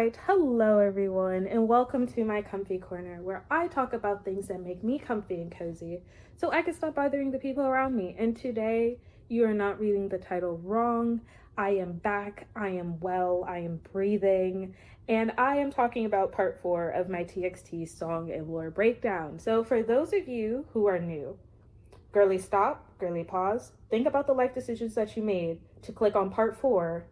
Alright, hello everyone, and welcome to my comfy corner where I talk about things that make me comfy and cozy so I can stop bothering the people around me. And today, you are not reading the title wrong. I am back, I am well, I am breathing, and I am talking about part 4 of my TXT song and lore breakdown. So for those of you who are new, girly stop, girly pause, think about the life decisions that you made to click on part 4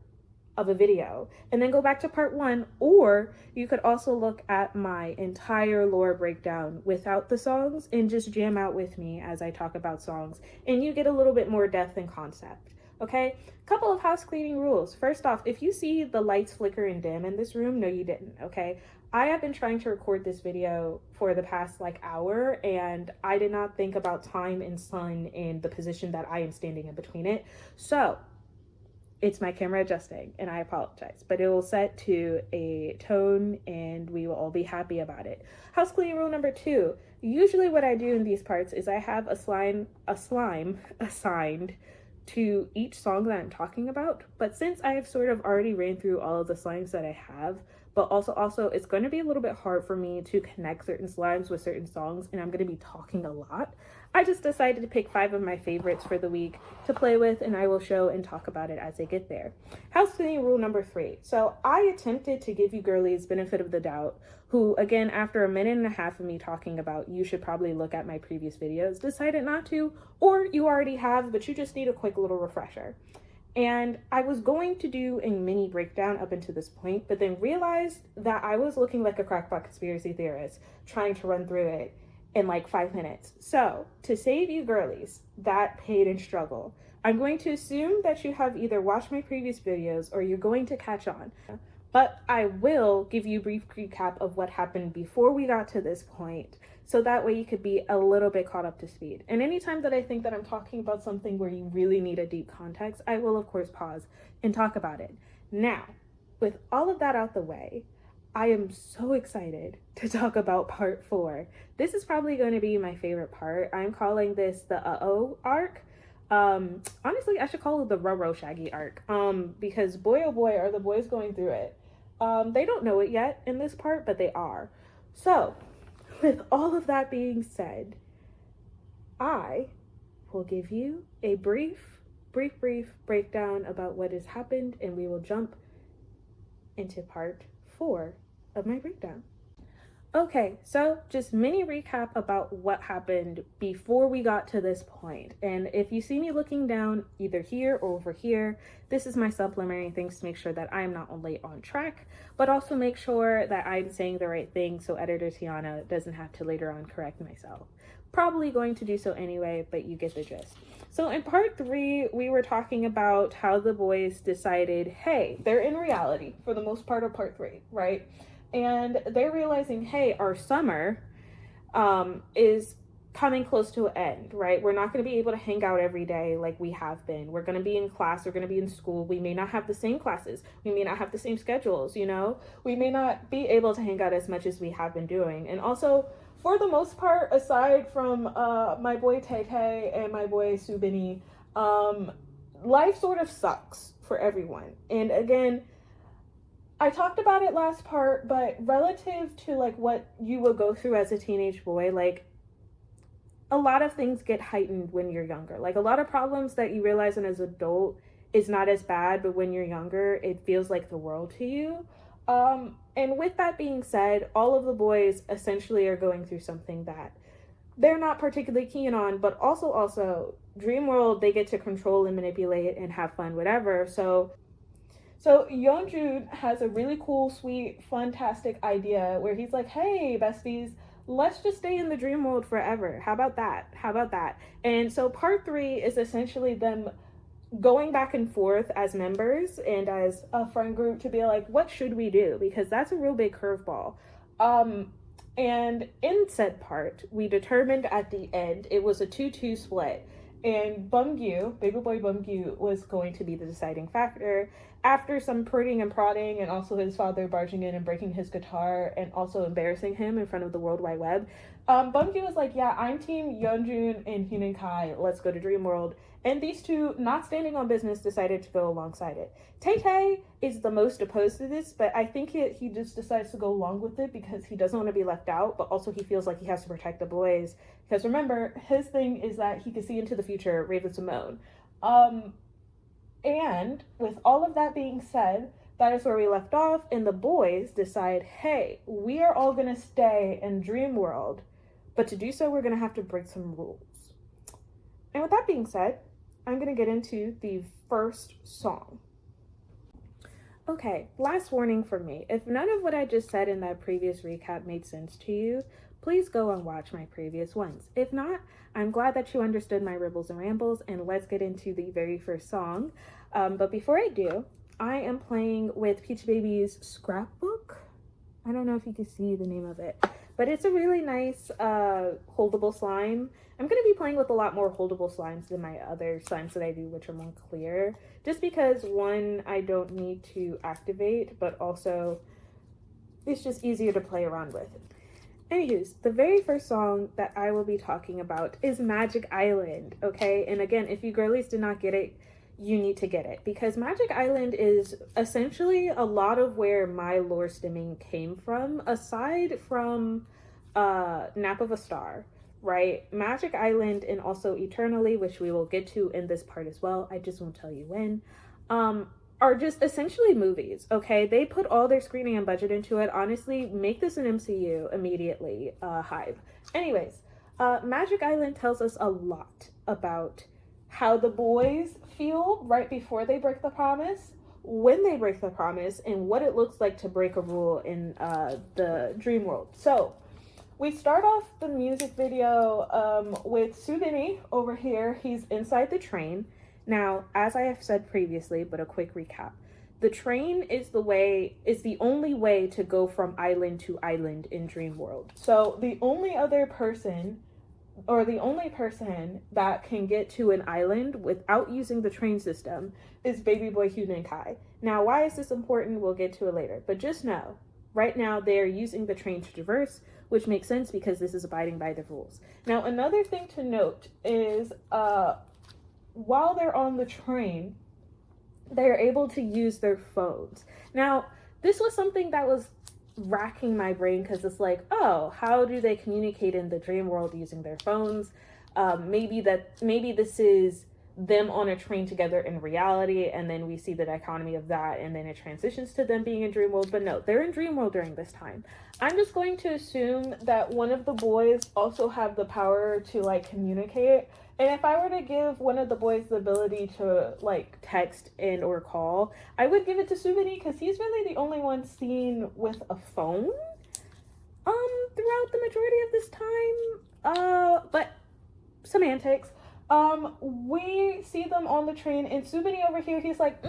of a video and then go back to part 1, or you could also look at my entire lore breakdown without the songs and just jam out with me as I talk about songs, and you get a little bit more depth and concept. Okay, couple of house cleaning rules. First off, if you see the lights flicker and dim in this room, no you didn't. Okay, I have been trying to record this video for the past hour, and I did not think about time and sun and the position that I am standing in between it. So it's my camera adjusting, and I apologize, but it will set to a tone and we will all be happy about it. House cleaning rule number 2. Usually what I do in these parts is I have a slime assigned to each song that I'm talking about, but since I have sort of already ran through all of the slimes that I have, but also it's going to be a little bit hard for me to connect certain slimes with certain songs, and I'm going to be talking a lot, I just decided to pick 5 of my favorites for the week to play with, and I will show and talk about it as I get there. House cleaning rule number 3. So I attempted to give you girlies benefit of the doubt, who again, after a minute and a half of me talking about you should probably look at my previous videos, decided not to, or you already have, but you just need a quick little refresher. And I was going to do a mini breakdown up until this point, but then realized that I was looking like a crackpot conspiracy theorist trying to run through it in 5 minutes. So to save you girlies that pain and struggle, I'm going to assume that you have either watched my previous videos or you're going to catch on. But I will give you a brief recap of what happened before we got to this point, so that way you could be a little bit caught up to speed. And anytime that I think that I'm talking about something where you really need a deep context, I will of course pause and talk about it. Now, with all of that out the way, I am so excited to talk about part 4. This is probably going to be my favorite part. I'm calling this the Uh-Oh arc. Honestly, I should call it the Ruh-Roh Shaggy arc, because boy oh boy are the boys going through it. They don't know it yet in this part, but they are. So with all of that being said, I will give you a brief breakdown about what has happened, and we will jump into part 4 of my breakdown. Okay, so just mini recap about what happened before we got to this point. And if you see me looking down either here or over here, this is my supplementary things to make sure that I am not only on track, but also make sure that I'm saying the right thing so editor Tiana doesn't have to later on correct myself. Probably going to do so anyway, but you get the gist. So in part 3, we were talking about how the boys decided, hey, they're in reality for the most part of part 3, right? And they're realizing, hey, our summer is coming close to an end, right? We're not going to be able to hang out every day like we have been. We're going to be in class. We're going to be in school. We may not have the same classes. We may not have the same schedules, you know? We may not be able to hang out as much as we have been doing. And also, for the most part, aside from my boy Tay Tay and my boy Subini, life sort of sucks for everyone. And again, I talked about it last part, but relative to what you will go through as a teenage boy, a lot of things get heightened when you're younger. A lot of problems that you realize as an adult is not as bad, but when you're younger, it feels like the world to you. And with that being said, all of the boys essentially are going through something that they're not particularly keen on, but also Dream World, they get to control and manipulate and have fun, whatever. So Yeonjun has a really cool, sweet, fantastic idea where he's like, hey, besties, let's just stay in the dream world forever. How about that? And so part 3 is essentially them going back and forth as members and as a friend group to be like, what should we do? Because that's a real big curveball. And in said part, we determined at the end, it was a 2-2 split. And Bumgyu, baby boy Bumgyu, was going to be the deciding factor. After some prodding and prodding, and also his father barging in and breaking his guitar and also embarrassing him in front of the World Wide Web, Bumgyu was like, yeah, I'm team Yeonjun and Hyunin Kai, let's go to Dream World. And these two, not standing on business, decided to go alongside it. Tay is the most opposed to this, but I think he just decides to go along with it because he doesn't want to be left out, but also he feels like he has to protect the boys. Because remember, his thing is that he can see into the future, Raven-Symoné. And with all of that being said, that is where we left off, and the boys decide, hey, we are all going to stay in Dream World, but to do so, we're going to have to break some rules. And with that being said, I'm going to get into the first song. Okay, last warning for me. If none of what I just said in that previous recap made sense to you, please go and watch my previous ones. If not, I'm glad that you understood my ribbles and rambles, and let's get into the very first song. But before I do, I am playing with Peachybbies' Scrapbook. I don't know if you can see the name of it, but it's a really nice holdable slime. I'm going to be playing with a lot more holdable slimes than my other slimes that I do, which are more clear. Just because, one, I don't need to activate, but also it's just easier to play around with. Anyways, the very first song that I will be talking about is Magic Island, okay? And again, if you girlies did not get it, you need to get it, because Magic Island is essentially a lot of where my lore stimming came from, aside from Nap of a Star, right? Magic Island and also Eternally, which we will get to in this part as well, I just won't tell you when, are just essentially movies, okay? They put all their screening and budget into it. Honestly, make this an MCU immediately, Hive. Anyways, Magic Island tells us a lot about how the boys feel right before they break the promise, when they break the promise, and what it looks like to break a rule in the dream world. So we start off the music video with Subini over here. He's inside the train. Now, as I have said previously, but a quick recap, the train is the only way to go from island to island in Dream World. So the only other person, or the only person that can get to an island without using the train system, is baby boy Hyun Kai. Now, why is this important? We'll get to it later. But just know, right now they are using the train to traverse, which makes sense because this is abiding by the rules. Now, another thing to note is while they're on the train, they're able to use their phones. This was something that was racking my brain, because it's like, oh, how do they communicate in the dream world using their phones? Maybe this is them on a train together in reality, and then we see the dichotomy of that, and then it transitions to them being in dream world. But no, they're in dream world during this time. I'm just going to assume that one of the boys also have the power to like communicate. And if I were to give one of the boys the ability to like text and or call, I would give it to Subini, because he's really the only one seen with a phone throughout the majority of this time. But semantics. We see them on the train, and Subini over here, he's like,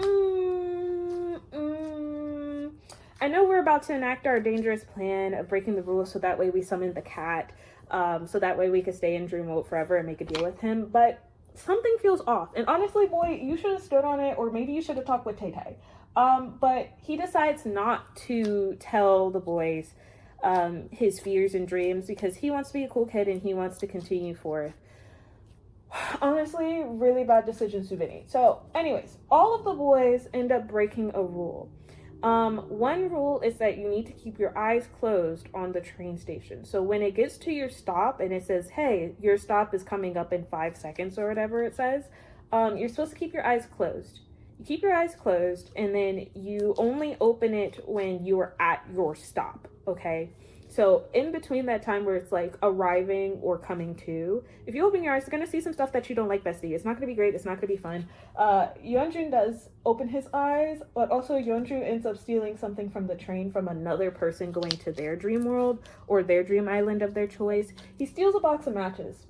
I know we're about to enact our dangerous plan of breaking the rules, so that way we summon the cat. So that way we could stay in dream world forever and make a deal with him. But something feels off. And honestly, boy, you should have stood on it, or maybe you should have talked with Tay. But he decides not to tell the boys his fears and dreams, because he wants to be a cool kid and he wants to continue forth. Honestly, really bad decision, Subini. So anyways, all of the boys end up breaking a rule. One rule is that you need to keep your eyes closed on the train station. So when it gets to your stop and it says, hey, your stop is coming up in 5 seconds or whatever it says, you're supposed to keep your eyes closed. You keep your eyes closed, and then you only open it when you are at your stop, okay? So in between that time where it's like arriving or coming to, if you open your eyes, you're going to see some stuff that you don't like, bestie. It's not going to be great. It's not going to be fun. Yeonjun does open his eyes, but also Yeonju ends up stealing something from the train from another person going to their dream world or their dream island of their choice. He steals a box of matches.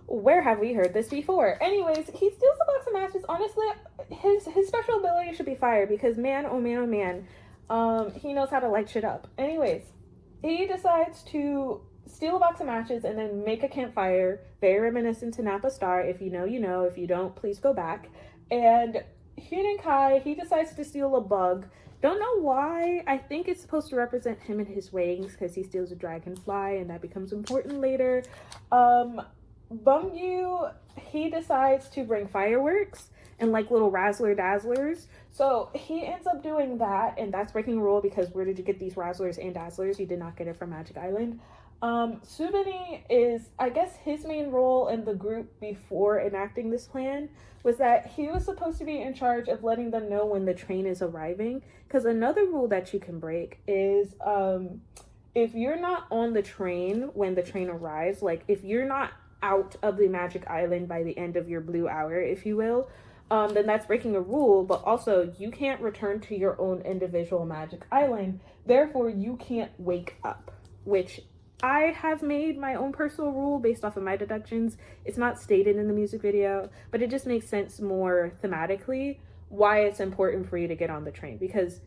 Where have we heard this before? Anyways, he steals a box of matches. Honestly, his special ability should be fire, because man, oh man, oh man, he knows how to light shit up. Anyways, he decides to steal a box of matches and then make a campfire, very reminiscent to Napa Star. If you know, you know. If you don't, please go back. And Hyun Kai, he decides to steal a bug. Don't know why. I think it's supposed to represent him and his wings, because he steals a dragonfly, and that becomes important later. Bumgyu, he decides to bring fireworks and like little razzler dazzlers. So he ends up doing that, and that's breaking a rule because where did you get these razzlers and dazzlers? You did not get it from Magic Island. Subini is, I guess, his main role in the group before enacting this plan was that he was supposed to be in charge of letting them know when the train is arriving. Because another rule that you can break is if you're not on the train when the train arrives, like if you're not out of the Magic Island by the end of your blue hour, if you will, then that's breaking a rule, but also you can't return to your own individual Magic Island. Therefore, you can't wake up, which I have made my own personal rule based off of my deductions. It's not stated in the music video, but it just makes sense more thematically why it's important for you to get on the train. Because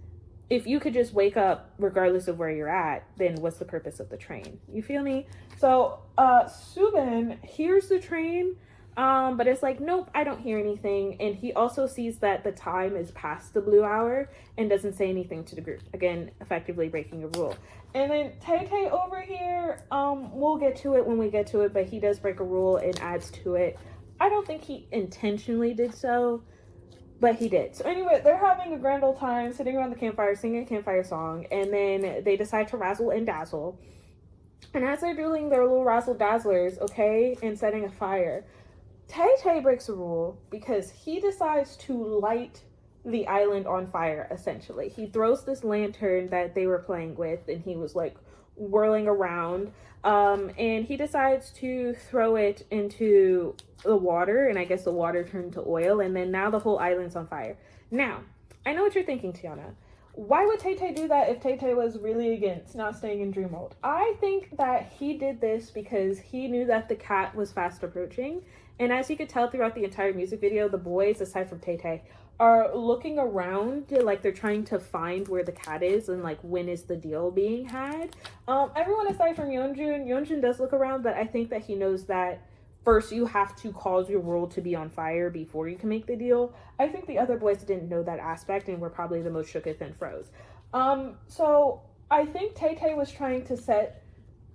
if you could just wake up regardless of where you're at, then what's the purpose of the train? You feel me? So Subin hears the train, but it's like, nope, I don't hear anything. And he also sees that the time is past the blue hour and doesn't say anything to the group. Again, effectively breaking a rule. And then Tay over here, we'll get to it when we get to it, but he does break a rule and adds to it. I don't think he intentionally did so, but he did. So anyway, they're having a grand old time sitting around the campfire, singing a campfire song, and then they decide to razzle and dazzle. And as they're doing their little razzle dazzlers, okay, and setting a fire, Tay breaks a rule because he decides to light the island on fire, essentially. He throws this lantern that they were playing with, and he was like whirling around, and he decides to throw it into the water, and I guess the water turned to oil, and then now the whole island's on fire. Now, I know what you're thinking, Tiana. Why would Tay do that if Tay was really against not staying in Dreamworld? I think that he did this because he knew that the cat was fast approaching, and as you could tell throughout the entire music video, the boys, aside from Tay, are looking around like they're trying to find where the cat is and like when is the deal being had. Everyone aside from Yeonjun does look around, but I think that he knows that first you have to cause your world to be on fire before you can make the deal. I think the other boys didn't know that aspect and were probably the most shooketh and froze. So I think Tay was trying to set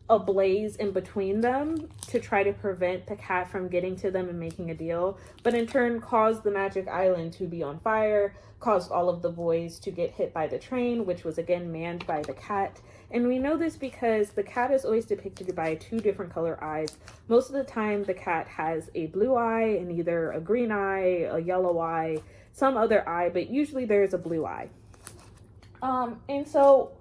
a blaze in between them to try to prevent the cat from getting to them and making a deal, but in turn caused the Magic Island to be on fire, caused all of the boys to get hit by the train, which was again manned by the cat. And we know this because the cat is always depicted by 2 different color eyes. Most of the time the cat has a blue eye and either a green eye, a yellow eye, some other eye, but usually there's a blue eye. And so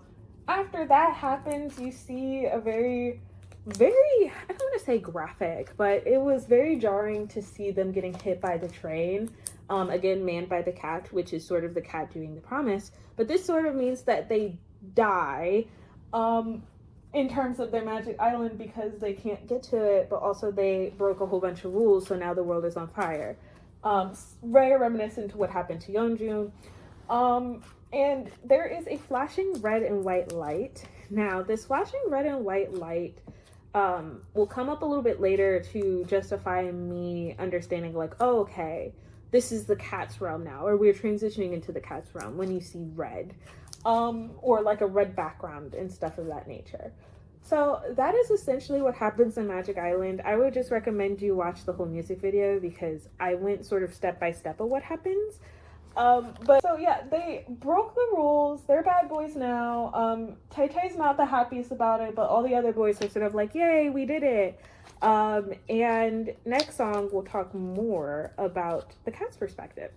after that happens, you see a very, I don't want to say graphic, but it was very jarring to see them getting hit by the train. Again, manned by the cat, which is sort of the cat doing the promise. But this sort of means that they die in terms of their Magic Island because they can't get to it, but also they broke a whole bunch of rules, so now the world is on fire. Very reminiscent to what happened to Yeonjun. And there is a flashing red and white light. Now, this flashing red and white light will come up a little bit later to justify me understanding like, oh, okay, this is the cat's realm now, or we're transitioning into the cat's realm when you see red, or like a red background and stuff of that nature. So that is essentially what happens in Magic Island. I would just recommend you watch the whole music video because I went sort of step by step of what happens. But so yeah, they broke the rules. They're bad boys now. Tay's not the happiest about it, but all the other boys are sort of like, yay, we did it. And next song, we'll talk more about the cat's perspective.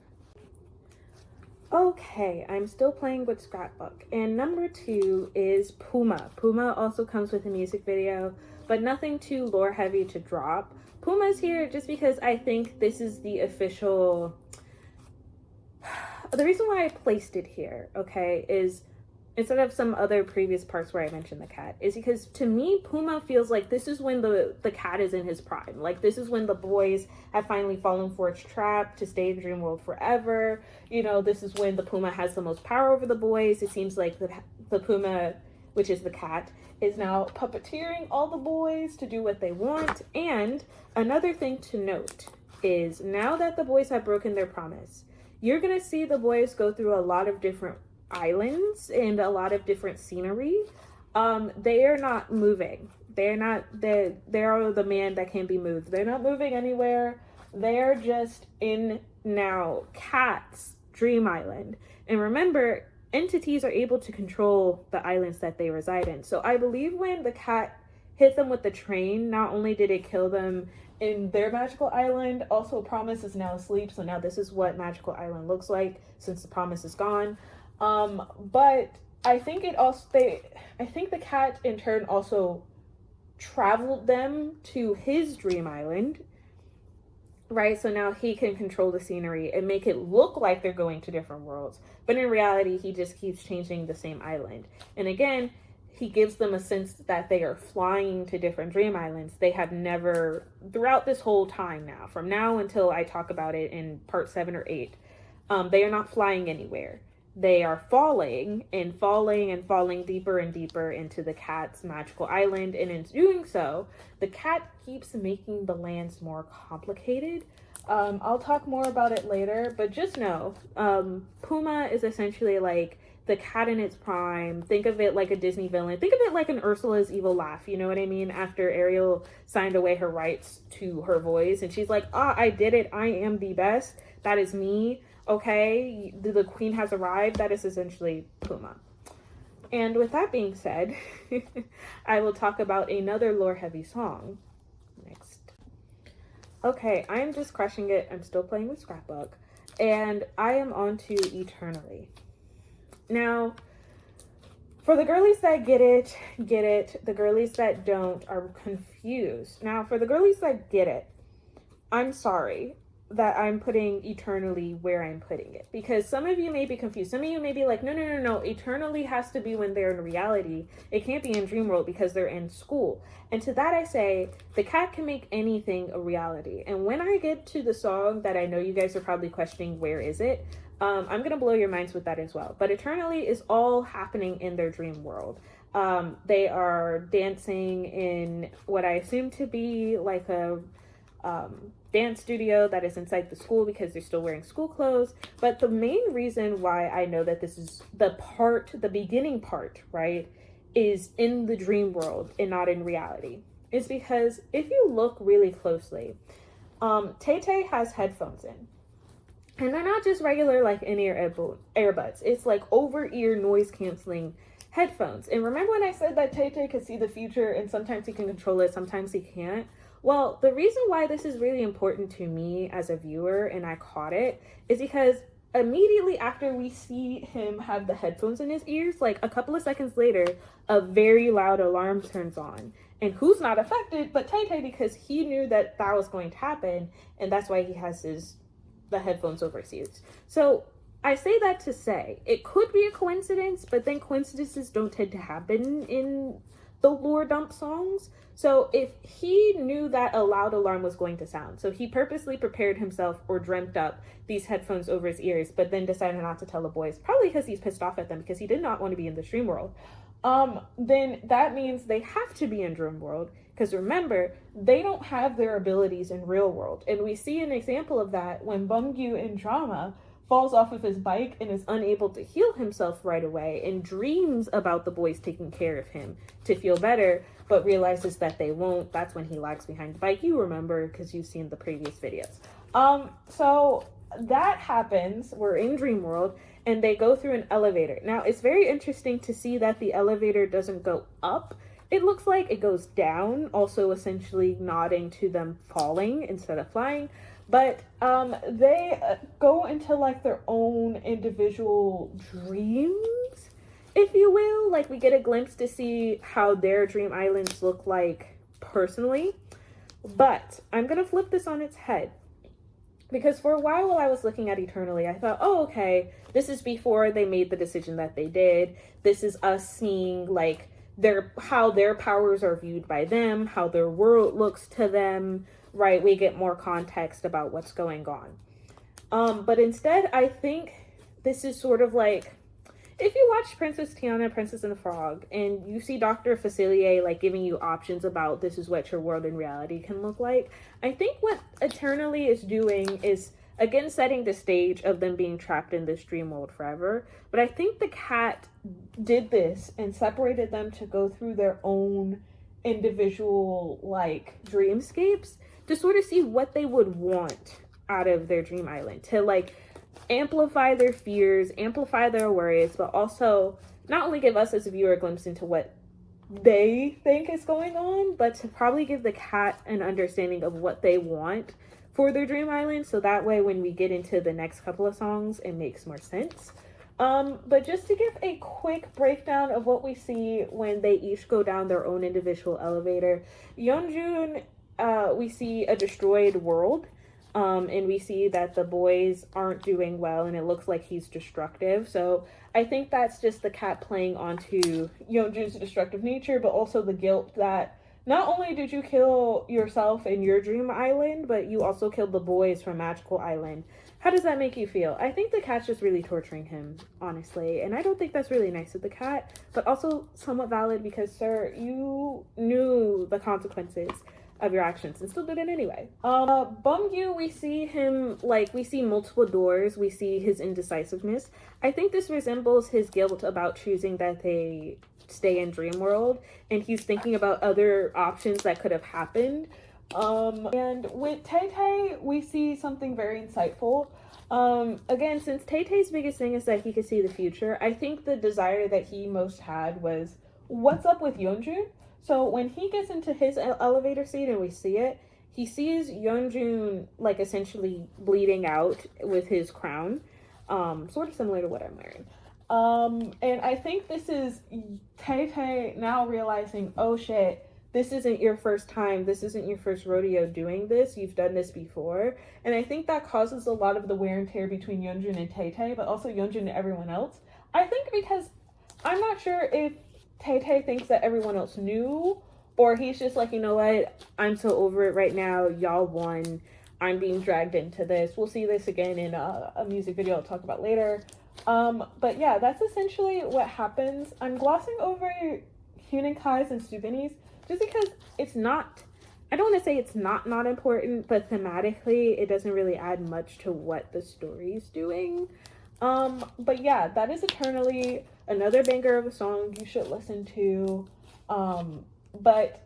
Okay, I'm still playing with Scrapbook, and number 2 is Puma. Puma also comes with a music video, but nothing too lore heavy to drop. Puma's here just because I think this is the official... The reason why I placed it here, okay, is instead of some other previous parts where I mentioned the cat, is because to me, Puma feels like this is when the cat is in his prime. Like, this is when the boys have finally fallen for its trap to stay in Dreamworld forever. You know, this is when the Puma has the most power over the boys. It seems like the Puma, which is the cat, is now puppeteering all the boys to do what they want. And another thing to note is now that the boys have broken their promise, you're going to see the boys go through a lot of different islands and a lot of different scenery. They are not moving. They're the man that can be moved. They're not moving anywhere. They're just in now Cat's dream island. And remember, entities are able to control the islands that they reside in. So I believe when the cat hit them with the train, not only did it kill them in their magical island, also Promise is now asleep. So now this is what magical island looks like since the Promise is gone. But I think I think the cat in turn also traveled them to his dream island, right? So now he can control the scenery and make it look like they're going to different worlds. But in reality, he just keeps changing the same island. And again, he gives them a sense that they are flying to different dream islands. They have never, throughout this whole time now, from now until I talk about it in part 7 or 8, they are not flying anywhere. They are falling and falling and falling deeper and deeper into the cat's magical island. And in doing so, the cat keeps making the lands more complicated. I'll talk more about it later, but just know, Puma is essentially like the cat in its prime. Think of it like a Disney villain. Think of it like an Ursula's evil laugh. You know what I mean? After Ariel signed away her rights to her voice and she's like, I did it. I am the best. That is me. Okay, the queen has arrived. That is essentially Puma. And with that being said, I will talk about another lore-heavy song next. Okay, I am just crushing it. I'm still playing with Scrapbook. And I am on to Eternally. Now, for the girlies that get it. The girlies that don't are confused. Now, for the girlies that get it, I'm sorry that I'm putting Eternally where I'm putting it, because some of you may be confused. Some of you may be like, no, Eternally has to be when they're in reality. It can't be in dream world because they're in school. And to that I say, the cat can make anything a reality. And when I get to the song that I know you guys are probably questioning, where is it? I'm gonna blow your minds with that as well. But Eternally is all happening in their dream world. They are dancing in what I assume to be like a dance studio that is inside the school because they're still wearing school clothes. But the main reason why I know that this is the beginning part, right, is in the dream world and not in reality, is because if you look really closely, Tay-Tay has headphones in. And they're not just regular like in-ear earbuds. It's like over-ear noise canceling headphones. And remember when I said that Tay-Tay could see the future and sometimes he can control it, sometimes he can't? Well, the reason why this is really important to me as a viewer, and I caught it, is because immediately after we see him have the headphones in his ears, like a couple of seconds later, a very loud alarm turns on. And who's not affected but Tay-Tay, because he knew that that was going to happen, and that's why he has the headphones over his ears. So I say that to say, it could be a coincidence, but then coincidences don't tend to happen in the lore dump songs. So if he knew that a loud alarm was going to sound, so he purposely prepared himself or dreamt up these headphones over his ears, but then decided not to tell the boys, probably because he's pissed off at them because he did not want to be in the dream world, then that means they have to be in dream world, because remember, they don't have their abilities in real world. And we see an example of that when Bumgyu in drama falls off of his bike and is unable to heal himself right away and dreams about the boys taking care of him to feel better, but realizes that they won't. That's when he lags behind the bike. You remember because you've seen the previous videos. So that happens. We're in dream world and they go through an elevator. Now it's very interesting to see that the elevator doesn't go up. It looks like it goes down, also essentially nodding to them falling instead of flying. But they go into like their own individual dreams, if you will. Like we get a glimpse to see how their dream islands look like personally. But I'm gonna flip this on its head, because for a while I was looking at Eternally, I thought, oh, okay, this is before they made the decision that they did. This is us seeing like how their powers are viewed by them, how their world looks to them, right? We get more context about what's going on. But instead, I think this is sort of like, if you watch Princess Tiana, Princess and the Frog, and you see Dr. Facilier like giving you options about this is what your world in reality can look like, I think what Eternally is doing is, again, setting the stage of them being trapped in this dream world forever. But I think the cat did this and separated them to go through their own individual like dreamscapes to sort of see what they would want out of their dream island, to like amplify their fears, amplify their worries, but also not only give us as a viewer a glimpse into what they think is going on, but to probably give the cat an understanding of what they want for their dream island, so that way when we get into the next couple of songs it makes more sense. But just to give a quick breakdown of what we see when they each go down their own individual elevator. Yeonjun, we see a destroyed world, and we see that the boys aren't doing well, and it looks like he's destructive. So I think that's just the cat playing onto Yeonjun's destructive nature, but also the guilt that not only did you kill yourself in your dream island, but you also killed the boys from Magical Island. How does that make you feel? I think the cat's just really torturing him, honestly. And I don't think that's really nice of the cat, but also somewhat valid because, sir, you knew the consequences of your actions and still did it anyway. Bumgyu, we see him, like, we see multiple doors. We see his indecisiveness. I think this resembles his guilt about choosing that they stay in Dream World, and he's thinking about other options that could have happened. And with Tay Tay, we see something very insightful. Again, since Tay Tay's biggest thing is that he could see the future, I think the desire that he most had was, what's up with Yeonjun? So when he gets into his elevator seat and we see it, he sees Yeonjun like essentially bleeding out with his crown, sort of similar to what I'm wearing. And I think this is Tay Tay now realizing, oh shit, this isn't your first time. This isn't your first rodeo doing this. You've done this before. And I think that causes a lot of the wear and tear between Yeonjun and Tay Tay, but also Yeonjun and everyone else. I think because I'm not sure if Tay Tay thinks that everyone else knew, or he's just like, you know what? I'm so over it right now. Y'all won. I'm being dragged into this. We'll see this again in a music video I'll talk about later. But yeah, that's essentially what happens. I'm glossing over Hyunin Kai's and Subini's just because it's not, I don't want to say it's not important, but thematically it doesn't really add much to what the story's doing. But yeah, that is Eternally, another banger of a song you should listen to. But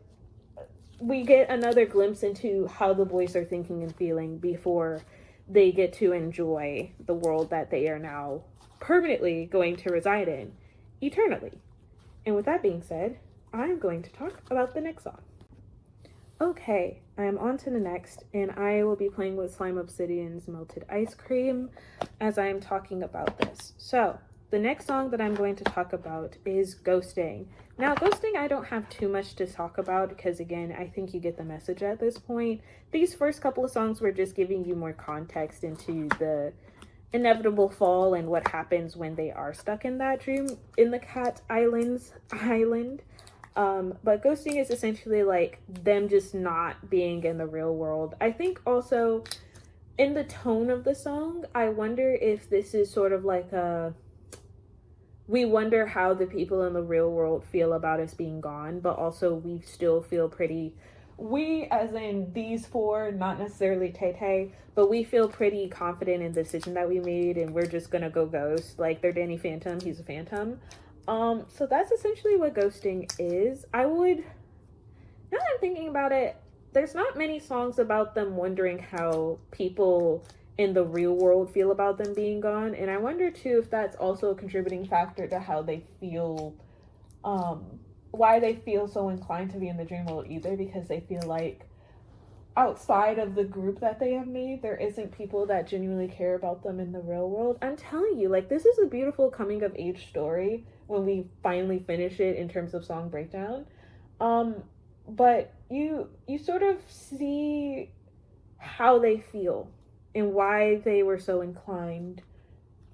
we get another glimpse into how the boys are thinking and feeling before they get to enjoy the world that they are now permanently going to reside in eternally. And with that being said, I'm going to talk about the next song. Okay, I am on to the next, and I will be playing with Slime Obsidian's Melted Ice Cream as I am talking about this. So, the next song that I'm going to talk about is Ghosting. Now, Ghosting I don't have too much to talk about because, again, I think you get the message at this point. These first couple of songs were just giving you more context into the inevitable fall and what happens when they are stuck in that dream in the cat island. But Ghosting is essentially like them just not being in the real world. I think also in the tone of the song, I wonder if this is sort of like we wonder how the people in the real world feel about us being gone, but also we still feel we as in these four, not necessarily Tay Tay, but we feel pretty confident in the decision that we made, and we're just gonna go ghost. Like, they're Danny Phantom, he's a phantom. So that's essentially what Ghosting is. Now that I'm thinking about it, there's not many songs about them wondering how people in the real world feel about them being gone, and I wonder too if that's also a contributing factor to how they feel, why they feel so inclined to be in the dream world either, because they feel like outside of the group that they have made, there isn't people that genuinely care about them in the real world. I'm telling you, like, this is a beautiful coming of age story when we finally finish it in terms of song breakdown. But you sort of see how they feel and why they were so inclined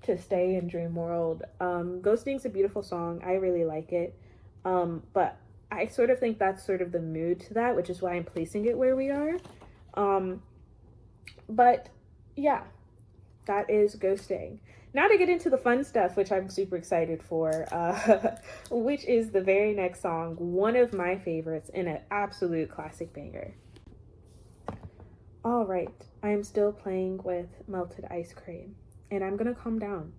to stay in Dream World. Ghosting's a beautiful song. I really like it. But I sort of think that's sort of the mood to that, which is why I'm placing it where we are. But yeah, that is Ghosting. Now to get into the fun stuff, which I'm super excited for, which is the very next song, one of my favorites and an absolute classic banger. All right, I am still playing with Melted Ice Cream, and I'm gonna calm down.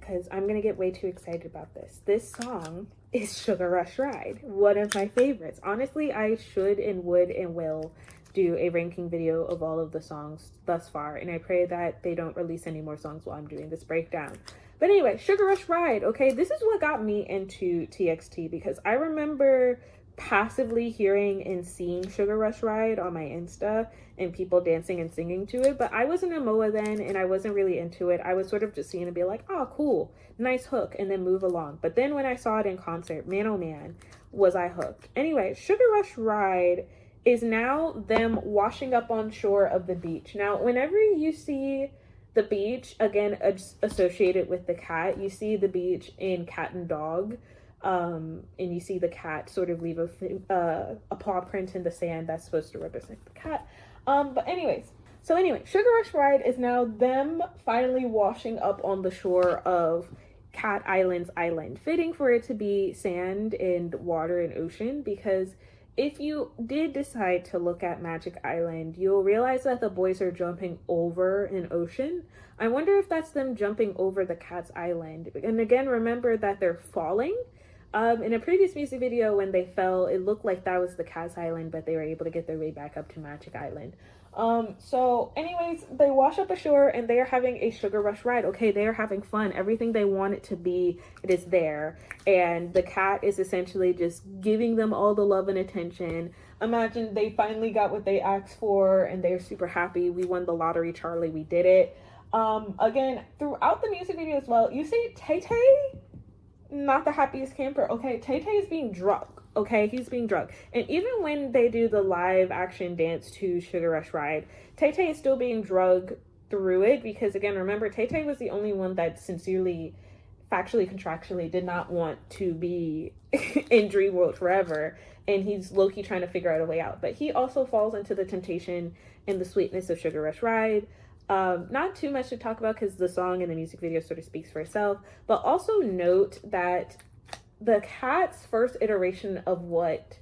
because I'm gonna get way too excited about this. This song is Sugar Rush Ride, one of my favorites. Honestly, I should and would and will do a ranking video of all of the songs thus far, and I pray that they don't release any more songs while I'm doing this breakdown. But anyway, Sugar Rush Ride, okay, this is what got me into TXT, because I remember passively hearing and seeing Sugar Rush Ride on my Insta and people dancing and singing to it, but I wasn't a MOA then and I wasn't really into it. I was sort of just seeing it and be like, oh cool, nice hook, and then move along. But then when I saw it in concert, man oh man, was I hooked. Anyway, Sugar Rush Ride is now them washing up on shore of the beach. Now, whenever you see the beach, again, associated with the cat, you see the beach in Cat and Dog, and you see the cat sort of leave a paw print in the sand that's supposed to represent the cat. But anyways, Sugar Rush Ride is now them finally washing up on the shore of Cat Island's island, fitting for it to be sand and water and ocean, because if you did decide to look at Magic Island, you'll realize that the boys are jumping over an ocean. I wonder if that's them jumping over the Cat's Island. And again, remember that they're falling. In a previous music video, when they fell, it looked like that was the Cat's Island, but they were able to get their way back up to Magic Island. So anyways, they wash up ashore and they are having a Sugar Rush Ride. Okay, they are having fun. Everything they want it to be, it is there. And the cat is essentially just giving them all the love and attention. Imagine they finally got what they asked for and they're super happy. We won the lottery, Charlie. We did it. Again, throughout the music video as well, you see Tay-Tay, not the happiest camper. Okay, Tay-Tay is being drunk. Okay, he's being drunk. And even when they do the live action dance to Sugar Rush Ride, Tay-Tay is still being drugged through it, because again, remember, Tay-Tay was the only one that sincerely, factually, contractually did not want to be in Dream World forever, and he's low-key trying to figure out a way out. But he also falls into the temptation and the sweetness of Sugar Rush Ride. Not too much to talk about because the song and the music video sort of speaks for itself, but also note that the cat's first iteration of what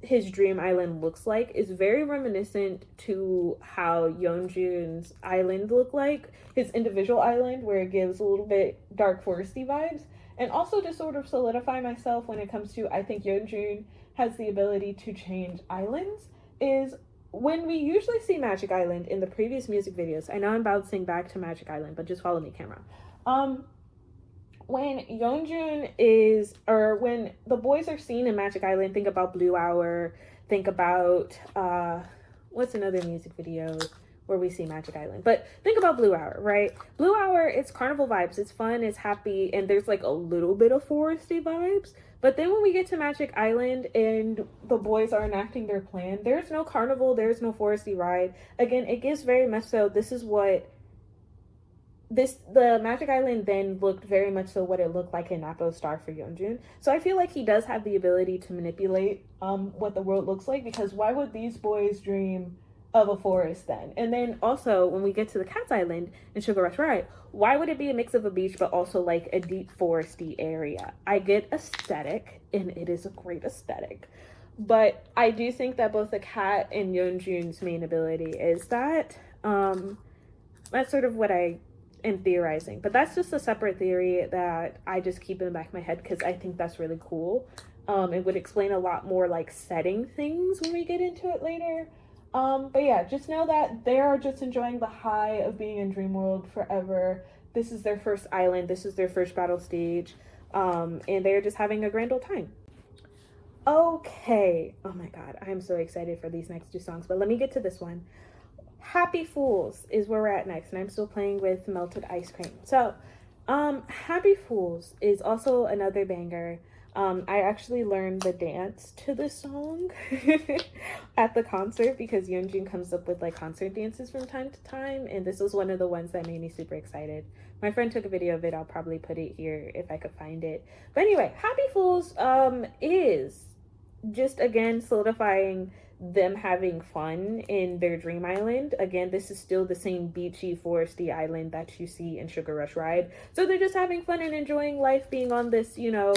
his dream island looks like is very reminiscent to how Yeonjun's island looked like, his individual island, where it gives a little bit dark foresty vibes. And also to sort of solidify myself when it comes to, I think Yeonjun has the ability to change islands, is when we usually see Magic Island in the previous music videos. I know I'm bouncing back to Magic Island, but just follow me, camera. When Yeonjun is, or when the boys are seen in Magic Island, think about Blue Hour, think about, what's another music video where we see Magic Island? But think about Blue Hour, right? Blue Hour, it's carnival vibes, it's fun, it's happy, and there's like a little bit of foresty vibes. But then when we get to Magic Island and the boys are enacting their plan, there's no carnival, there's no foresty ride. Again, it gives very much so, this is what the Magic Island then looked very much so what it looked like in Napo Star for Yeonjun. So I feel like he does have the ability to manipulate what the world looks like, because why would these boys dream of a forest then? And then also when we get to the Cat's Island in Sugar Rush Ride, why would it be a mix of a beach but also like a deep foresty area? I get aesthetic, and it is a great aesthetic, but I do think that both the cat and Yeonjun's main ability is that that's sort of what I am theorizing, but that's just a separate theory that I just keep in the back of my head because I think that's really cool. It would explain a lot more like setting things when we get into it later. But yeah, just know that they are just enjoying the high of being in Dream World forever. This is their first island, this is their first battle stage, and they're just having a grand old time. Okay, oh my god, I'm so excited for these next two songs, but let me get to this one. Happy Fools is where we're at next, and I'm still playing with Melted Ice Cream. So, Happy Fools is also another banger. I actually learned the dance to this song at the concert because Yeonjun comes up with like concert dances from time to time, and this was one of the ones that made me super excited. My friend took a video of it. I'll probably put it here if I could find it. But anyway, Happy Fools is just again solidifying them having fun in their dream island. Again, this is still the same beachy foresty island that you see in Sugar Rush Ride. So they're just having fun and enjoying life being on this, you know,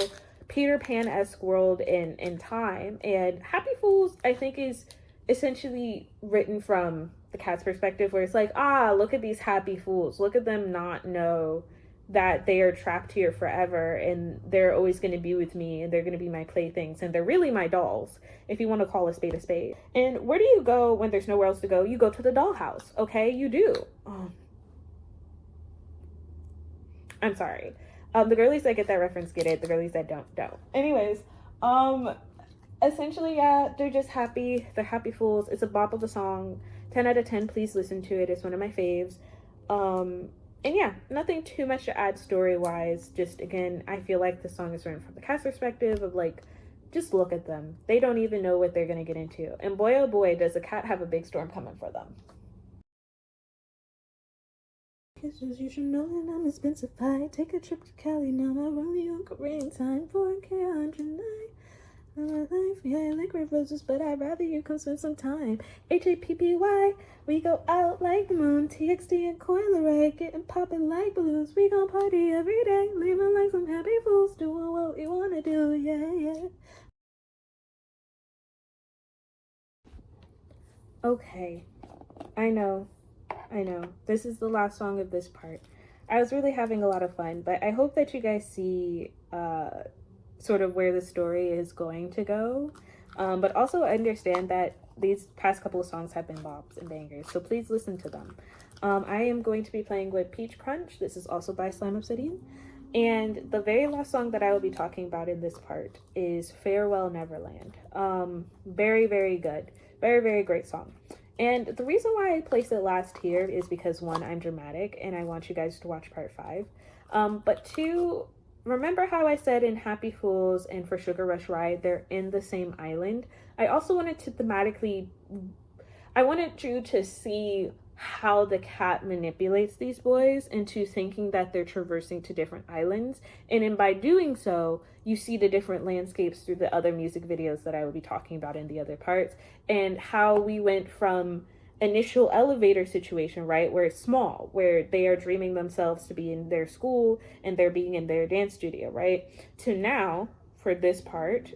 Peter Pan-esque world in time. And Happy Fools, I think, is essentially written from the cat's perspective, where it's like, ah, look at these happy fools. Look at them not know that they are trapped here forever and they're always going to be with me and they're going to be my playthings and they're really my dolls, if you want to call a spade a spade. And where do you go when there's nowhere else to go? You go to the dollhouse, okay? You do. I'm sorry. The girlies that get that reference get it. The girlies that don't. Anyways, essentially, yeah, they're just happy. They're happy fools. It's a bop of a song. 10 out of 10. Please listen to it. It's one of my faves. And yeah, nothing too much to add story-wise. Just, again, I feel like the song is written from the cast perspective of, like, just look at them. They don't even know what they're going to get into. And boy, oh boy, does the cat have a big storm coming for them. Kisses, you should know that I'm expensive. I take a trip to Cali, now my Romeo Korean time for a K109. My life, yeah, I like red roses, but I'd rather you come spend some time. HAPPY, we go out like the moon. TXT and Coil Ray, getting poppin' like balloons. We gon' party every day, living like some happy fools, doing what we wanna do, yeah. Okay, I know. This is the last song of this part. I was really having a lot of fun, but I hope that you guys see sort of where the story is going to go. But also understand that these past couple of songs have been bops and bangers, so please listen to them. I am going to be playing with Peach Crunch. This is also by Slime Obsidian. And the very last song that I will be talking about in this part is Farewell Neverland. Very, very good. Very, very great song. And the reason why I place it last here is because, one, I'm dramatic and I want you guys to watch part 5. But two, remember how I said in Happy Fools and for Sugar Rush Ride, they're in the same island? I also wanted to I wanted you to see how the cat manipulates these boys into thinking that they're traversing to different islands. And by doing so, you see the different landscapes through the other music videos that I will be talking about in the other parts, and how we went from initial elevator situation, right, where it's small, where they are dreaming themselves to be in their school and they're being in their dance studio, right, to now, for this part,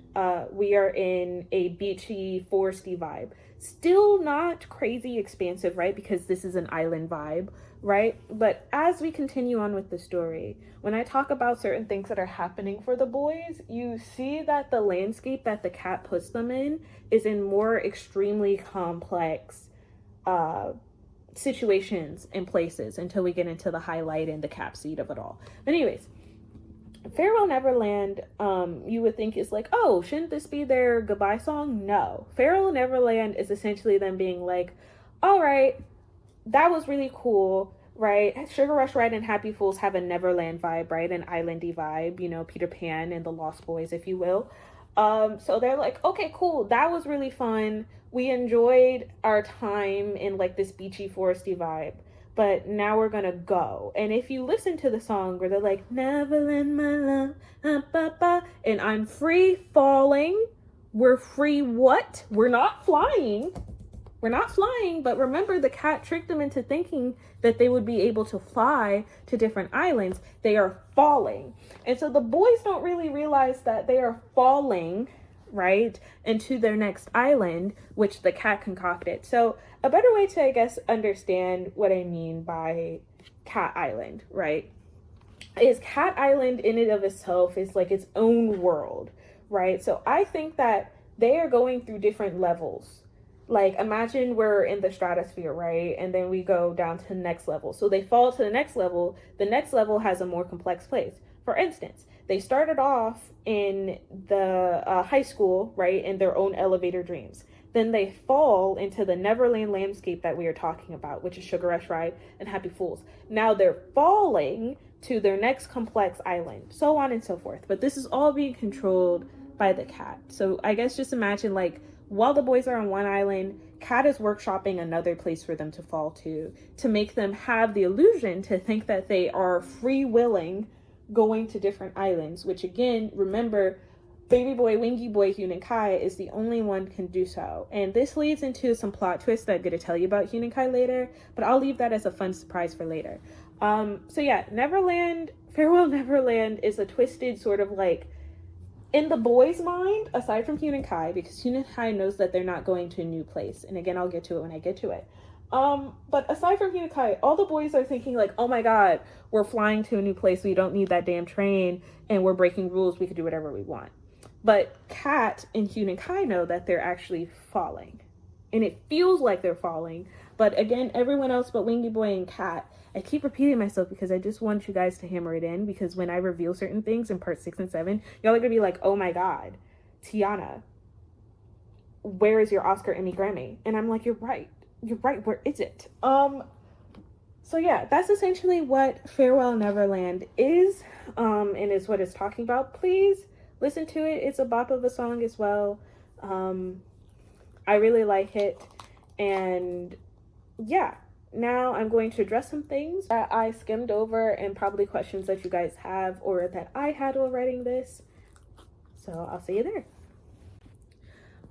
we are in a beachy, foresty vibe. Still not crazy expansive, right? Because this is an island vibe, right? But as we continue on with the story, when I talk about certain things that are happening for the boys, you see that the landscape that the cat puts them in is in more extremely complex situations and places until we get into the highlight and the capseed of it all. But anyways, Farewell Neverland, you would think is like, oh, shouldn't this be their goodbye song? No. Farewell Neverland is essentially them being like, all right, that was really cool, right? Sugar Rush Ride and Happy Fools have a Neverland vibe, right? An islandy vibe, you know, Peter Pan and the Lost Boys, if you will. So they're like, okay, cool, that was really fun. We enjoyed our time in like this beachy, foresty vibe. But now we're gonna go. And if you listen to the song where they're like, Neverland, my love, and I'm free falling. We're free what? We're not flying. But remember, the cat tricked them into thinking that they would be able to fly to different islands. They are falling. And so the boys don't really realize that they are falling, right, into their next island, which the cat concocted. So a better way to, I guess, understand what I mean by Cat Island, right, is Cat Island in and of itself is like its own world, right? So I think that they are going through different levels. Like, imagine we're in the stratosphere, right? And then we go down to the next level. So they fall to the next level. The next level has a more complex place. For instance, they started off in the high school, right, in their own elevator dreams. Then they fall into the Neverland landscape that we are talking about, which is Sugar Rush Ride and Happy Fools. Now they're falling to their next complex island, so on and so forth. But this is all being controlled by the cat. So I guess just imagine, like, while the boys are on one island, Cat is workshopping another place for them to fall to make them have the illusion to think that they are free willing going to different islands, which again, remember, baby boy, wingy boy, Hyun and Kai is the only one can do so. And this leads into some plot twists that I'm going to tell you about Hyun and Kai later, but I'll leave that as a fun surprise for later. So yeah, Neverland, Farewell Neverland is a twisted sort of like in the boys' mind, aside from Hyun and Kai, because Hyun and Kai knows that they're not going to a new place, and again, I'll get to it when I get to it. But aside from Hyun and Kai, all the boys are thinking like, oh my god, we're flying to a new place, we don't need that damn train, and we're breaking rules, we can do whatever we want. But Kat and Hyun and Kai know that they're actually falling. And it feels like they're falling. But again, everyone else but Wingy Boy and Kat, I keep repeating myself because I just want you guys to hammer it in, because when I reveal certain things in part 6 and 7, y'all are going to be like, oh my god, Tiana, where is your Oscar, Emmy, Grammy? And I'm like, you're right, where is it? So yeah, that's essentially what Farewell Neverland is, and is what it's talking about. Please listen to it. It's a bop of a song as well. I really like it. And yeah, now I'm going to address some things that I skimmed over and probably questions that you guys have or that I had while writing this. So I'll see you there.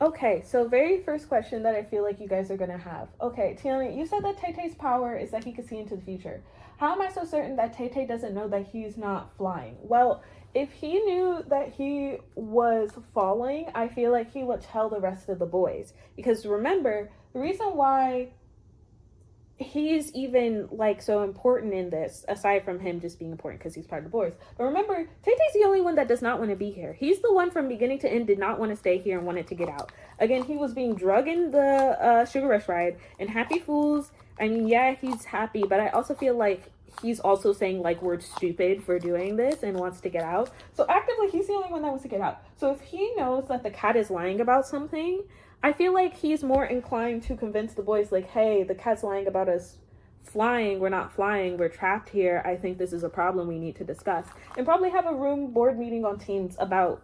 Okay, so very first question that I feel like you guys are going to have. Okay, Tiana, you said that Tay-Tay's power is that he can see into the future. How am I so certain that Tay-Tay doesn't know that he's not flying? Well, if he knew that he was falling, I feel like he would tell the rest of the boys. Because remember, the reason why he's even like so important in this, aside from him just being important because he's part of the boys, but remember, Tay-Tay's the only one that does not want to be here. He's the one from beginning to end did not want to stay here and wanted to get out. Again, he was being drugged in the Sugar Rush ride, and Happy Fools, I mean, yeah, he's happy, but I also feel like he's also saying like we're stupid for doing this and wants to get out. So actively, he's the only one that wants to get out. So if he knows that the cat is lying about something, I feel like he's more inclined to convince the boys like, hey, the cat's lying about us flying. We're not flying. We're trapped here. I think this is a problem we need to discuss. And probably have a room board meeting on Teams about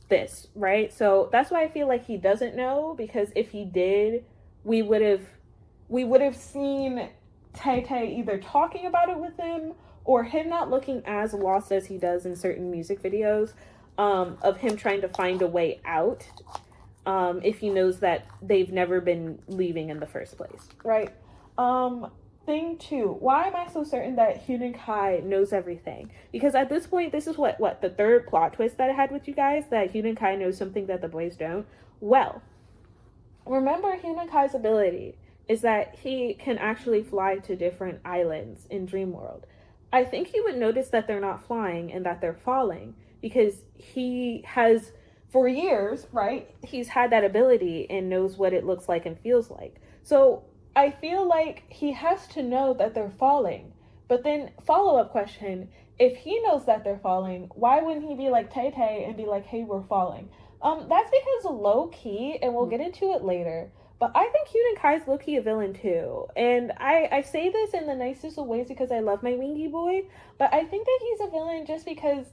this, right? So that's why I feel like he doesn't know, because if he did, we would have seen Tay-Tay either talking about it with him or him not looking as lost as he does in certain music videos, of him trying to find a way out. If he knows that they've never been leaving in the first place, right? Thing two, why am I so certain that Hyun and Kai knows everything? Because at this point, this is what the third plot twist that I had with you guys, that Hyun and Kai knows something that the boys don't. Well, remember Hyun and Kai's ability is that he can actually fly to different islands in Dream World. I think he would notice that they're not flying and that they're falling, because he has, for years, right, he's had that ability and knows what it looks like and feels like. So I feel like he has to know that they're falling. But then, follow-up question, if he knows that they're falling, why wouldn't he be like Tay-Tay and be like, hey, we're falling? That's because low-key, and we'll get into it later, but I think Hyun and Kai's low-key a villain too. And I say this in the nicest of ways because I love my Wingy Boy, but I think that he's a villain just because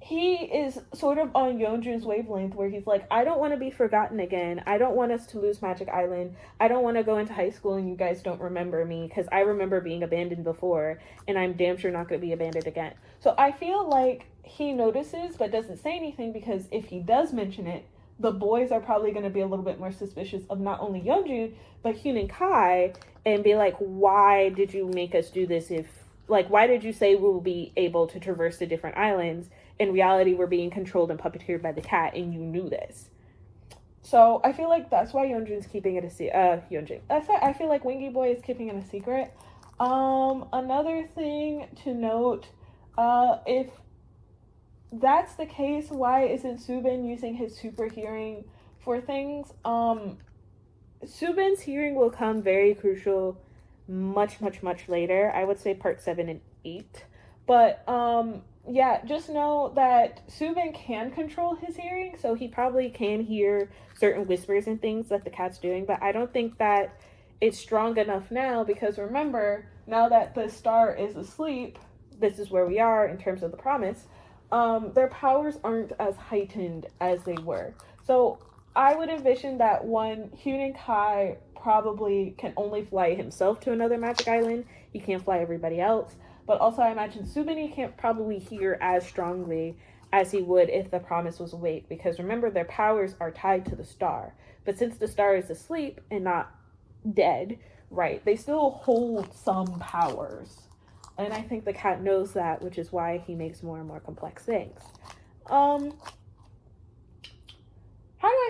he is sort of on Yeonjun's wavelength, where he's like, I don't want to be forgotten again. I don't want us to lose Magic Island. I don't want to go into high school and you guys don't remember me, because I remember being abandoned before, and I'm damn sure not going to be abandoned again. So I feel like he notices but doesn't say anything, because if he does mention it, the boys are probably going to be a little bit more suspicious of not only Yeonjun, but Hyun and Kai, and be like, why did you make us do this? Why did you say we will be able to traverse the different islands? In reality, we're being controlled and puppeteered by the cat, and you knew this. So I feel like that's why Yeonjun's keeping it a secret. That's why I feel like Wingy Boy is keeping it a secret. Another thing to note, if that's the case, why isn't Subin using his super hearing for things? Subin's hearing will come very crucial much later. I would say part 7 and 8. But yeah, just know that Subin can control his hearing, so he probably can hear certain whispers and things that the cat's doing, but I don't think that it's strong enough now, because remember, now that the star is asleep, this is where we are in terms of the promise, their powers aren't as heightened as they were. So I would envision that Hyun and Kai probably can only fly himself to another Magic Island. He can't fly everybody else. But also I imagine Subin can't probably hear as strongly as he would if the promise was awake, because remember, their powers are tied to the star. But since the star is asleep and not dead, right, they still hold some powers. And I think the cat knows that, which is why he makes more and more complex things.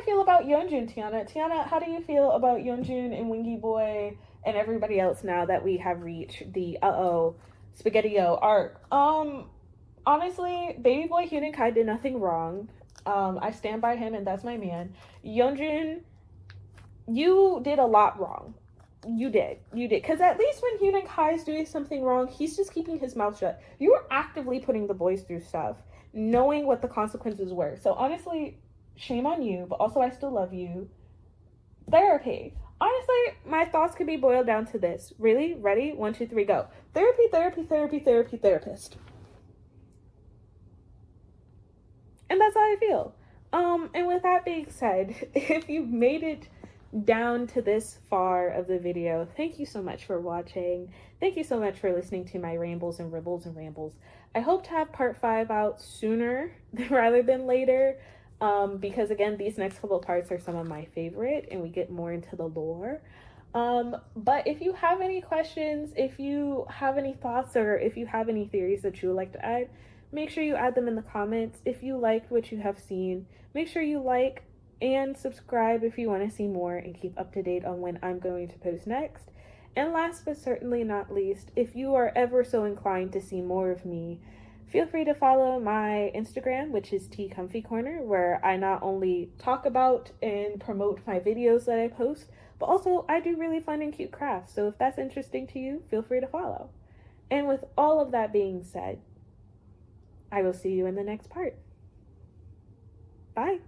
I feel about Yeonjun, Tiana. Tiana, how do you feel about Yeonjun and Wingy Boy and everybody else now that we have reached the Spaghetti-O arc? Honestly, baby boy Hyun Kai did nothing wrong. I stand by him, and that's my man. Yeonjun, you did a lot wrong. You did. Because at least when Hyun Kai is doing something wrong, he's just keeping his mouth shut. You were actively putting the boys through stuff, knowing what the consequences were. So honestly, shame on you, but also I still love you. Therapy. Honestly, my thoughts could be boiled down to this. Really? Ready? 1, 2, 3, go. Therapy, therapy, therapy, therapy, therapist. And that's how I feel. And with that being said, if you've made it down to this far of the video, thank you so much for watching. Thank you so much for listening to my rambles and ribbles and rambles. I hope to have part 5 out sooner rather than later, because again, these next couple parts are some of my favorite and we get more into the lore. But if you have any questions, if you have any thoughts, or if you have any theories that you would like to add, make sure you add them in the comments. If you liked what you have seen, make sure you like and subscribe if you want to see more and keep up to date on when I'm going to post next. And last but certainly not least, if you are ever so inclined to see more of me, feel free to follow my Instagram, which is TComfyCorner, where I not only talk about and promote my videos that I post, but also I do really fun and cute crafts. So if that's interesting to you, feel free to follow. And with all of that being said, I will see you in the next part. Bye.